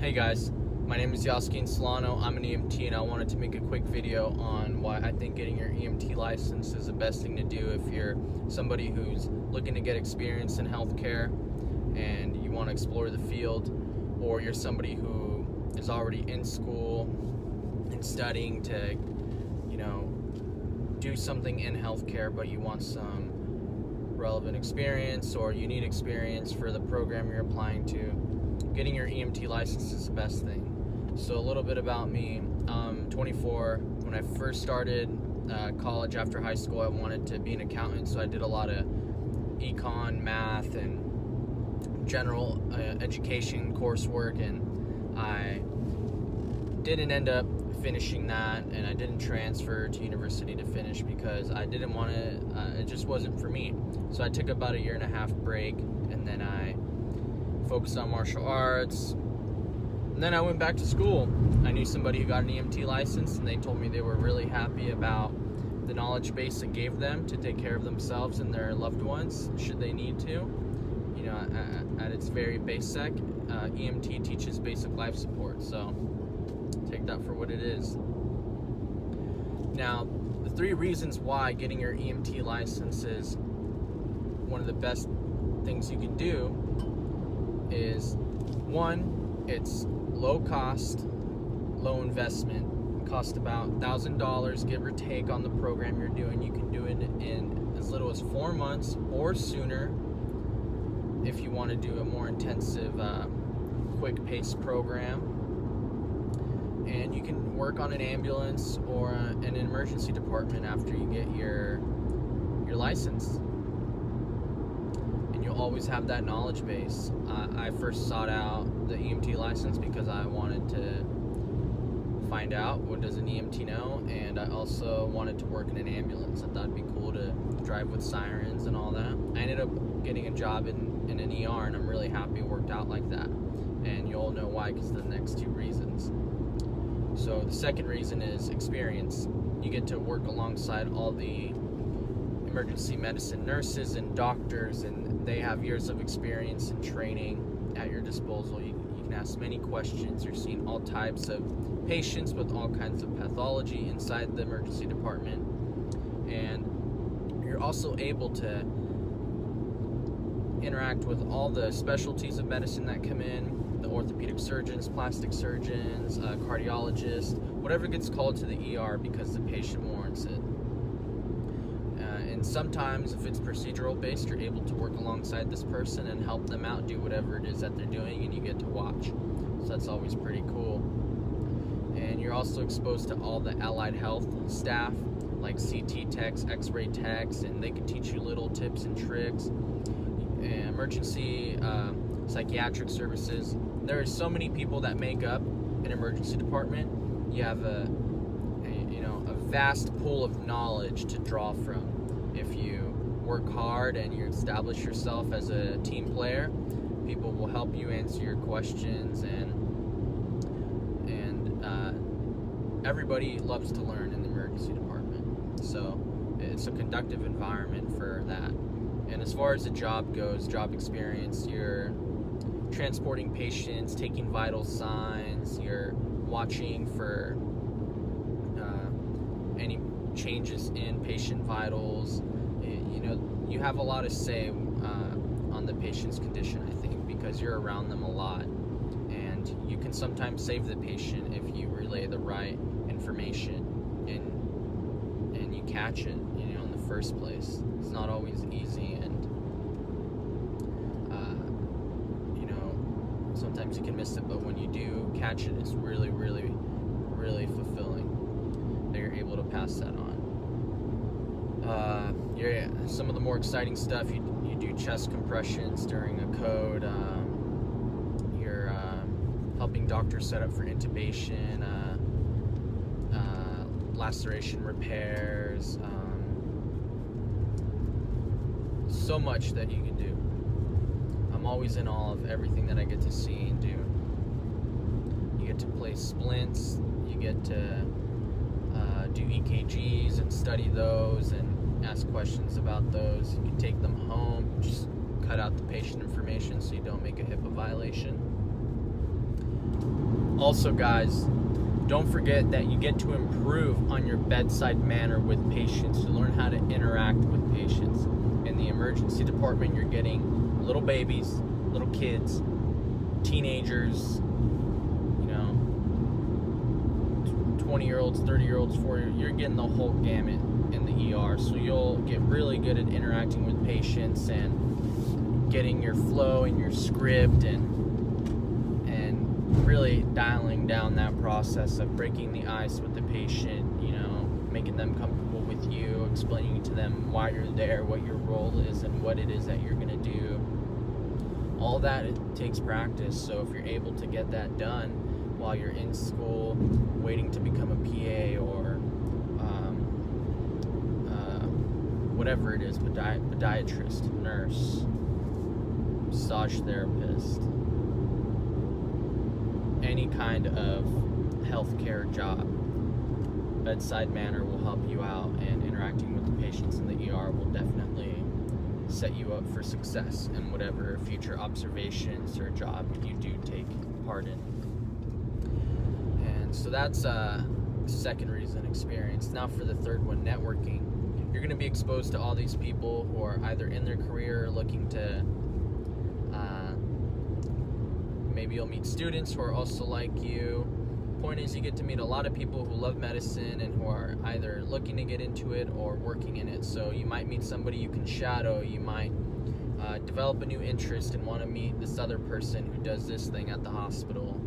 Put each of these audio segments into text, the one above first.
Hey guys, my name is Yaskin Solano. I'm an EMT and I wanted to make a quick video on why I think getting your EMT license is the best thing to do if you're somebody who's looking to get experience in healthcare and you want to explore the field, or you're somebody who is already in school and studying to, do something in healthcare, but you want some relevant experience or you need experience for the program you're applying to. Getting your EMT license is the best thing. So a little bit about me. I'm 24. When I first started college after high school, I wanted to be an accountant, so I did a lot of econ, math, and general education coursework, and I didn't end up finishing that, and I didn't transfer to university to finish because I didn't want to, it just wasn't for me. So I took about a 1.5 year break, and then I focused on martial arts, and then I went back to school. I knew somebody who got an EMT license, and they told me they were really happy about the knowledge base it gave them to take care of themselves and their loved ones should they need to. At its very basic, EMT teaches basic life support, so take that for what it is. Now, the 3 reasons why getting your EMT license is one of the best things you can do is, 1, it's low cost, low investment. It costs about $1,000 give or take on the program you're doing. You can do it in as little as 4 months or sooner if you want to do a more intensive, quick pace program. And you can work on an ambulance or an emergency department after you get your license. And you'll always have that knowledge base. I first sought out the EMT license because I wanted to find out what does an EMT know, and I also wanted to work in an ambulance. I thought it'd be cool to drive with sirens and all that. I ended up getting a job in an ER, and I'm really happy it worked out like that. And you'll know why, because the next 2 reasons. So the second reason is experience. You get to work alongside all the emergency medicine nurses and doctors, and they have years of experience and training at your disposal. You can ask many questions. You're seeing all types of patients with all kinds of pathology inside the emergency department, and you're also able to interact with all the specialties of medicine that come in, the orthopedic surgeons, plastic surgeons, cardiologists, whatever gets called to the ER because the patient warrants it. And sometimes, if it's procedural based, you're able to work alongside this person and help them out do whatever it is that they're doing, and you get to watch. So that's always pretty cool. And you're also exposed to all the allied health staff, like CT techs, X-ray techs, and they can teach you little tips and tricks. Emergency psychiatric services. There are so many people that make up an emergency department. You have a vast pool of knowledge to draw from. If you work hard and you establish yourself as a team player, people will help you answer your questions, and everybody loves to learn in the emergency department. So it's a conducive environment for that. And as far as the job goes, job experience, you're transporting patients, taking vital signs, you're watching for any changes in patient vitals. You have a lot to say on the patient's condition, I think, because you're around them a lot. And you can sometimes save the patient if you relay the right information and you catch it, in the first place. It's not always easy, and sometimes you can miss it, but when you do catch it, it's really, really, really fulfilling that you're able to pass that on. Some of the more exciting stuff, you do chest compressions during a code. You're helping doctors set up for intubation, laceration repairs, so much that you can do. I'm always in awe of everything that I get to see and do. You get to place splints, you get to do EKGs and study those and ask questions about those. You can take them home, just cut out the patient information so you don't make a HIPAA violation. Also, guys, don't forget that you get to improve on your bedside manner with patients. You learn how to interact with patients. In the emergency department, you're getting little babies, little kids, teenagers, 20-year-olds, 30-year-olds, 40-year-olds. You're getting the whole gamut in the ER. So you'll get really good at interacting with patients and getting your flow and your script and really dialing down that process of breaking the ice with the patient, making them comfortable with you, explaining to them why you're there, what your role is, and what it is that you're going to do. All that, it takes practice. So if you're able to get that done while you're in school, waiting to become a PA or whatever it is, podiatrist, nurse, massage therapist, any kind of healthcare job, bedside manner will help you out, and interacting with the patients in the ER will definitely set you up for success in whatever future observations or job you do take part in. And so that's second reason, experience. Now for the third one, networking. You're going to be exposed to all these people who are either in their career or looking to maybe you'll meet students who are also like you. Point is, you get to meet a lot of people who love medicine and who are either looking to get into it or working in it. So you might meet somebody you can shadow. You might develop a new interest and want to meet this other person who does this thing at the hospital.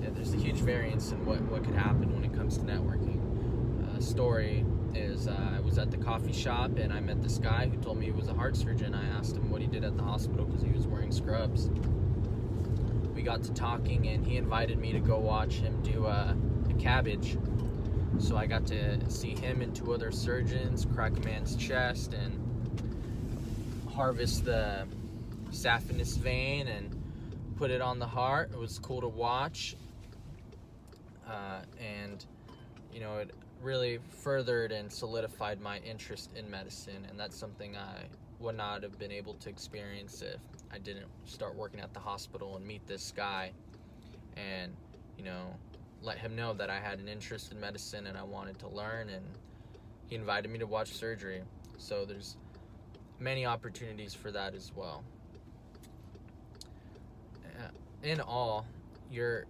Yeah, there's a huge variance in what could happen when it comes to networking. Story is I was at the coffee shop and I met this guy who told me he was a heart surgeon. I asked him what he did at the hospital because he was wearing scrubs. We got to talking and he invited me to go watch him do a cabbage. So I got to see him and two other surgeons crack a man's chest and harvest the saphenous vein and put it on the heart. It was cool to watch, and it really furthered and solidified my interest in medicine, and that's something I would not have been able to experience if I didn't start working at the hospital and meet this guy and let him know that I had an interest in medicine and I wanted to learn, and he invited me to watch surgery. So there's many opportunities for that as well. In all, you're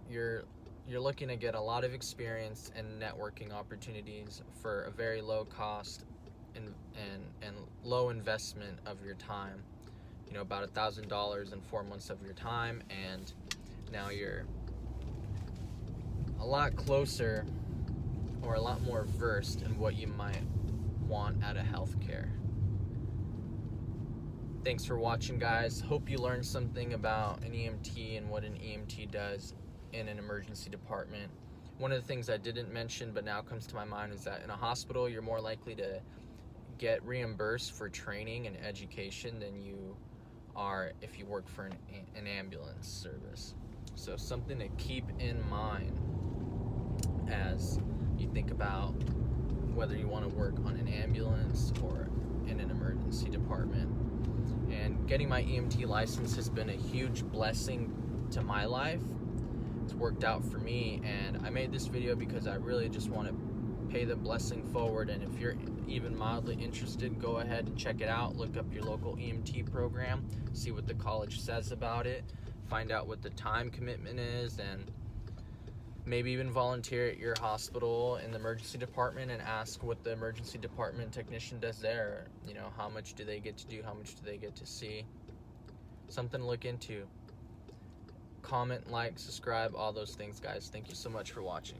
looking to get a lot of experience and networking opportunities for a very low cost and low investment of your time. About $1,000 in 4 months of your time, and now you're a lot closer or a lot more versed in what you might want out of healthcare. Thanks for watching, guys. Hope you learned something about an EMT and what an EMT does in an emergency department. One of the things I didn't mention but now comes to my mind is that in a hospital you're more likely to get reimbursed for training and education than you are if you work for an ambulance service. So something to keep in mind as you think about whether you want to work on an ambulance or in an emergency department. And getting my EMT license has been a huge blessing to my life. It's worked out for me, and I made this video because I really just want to pay the blessing forward. And if you're even mildly interested, go ahead and check it out. Look up your local EMT program, see what the college says about it, find out what the time commitment is, and maybe even volunteer at your hospital in the emergency department and ask what the emergency department technician does there. How much do they get to do? How much do they get to see? Something to look into. Comment, like, subscribe, all those things, guys. Thank you so much for watching.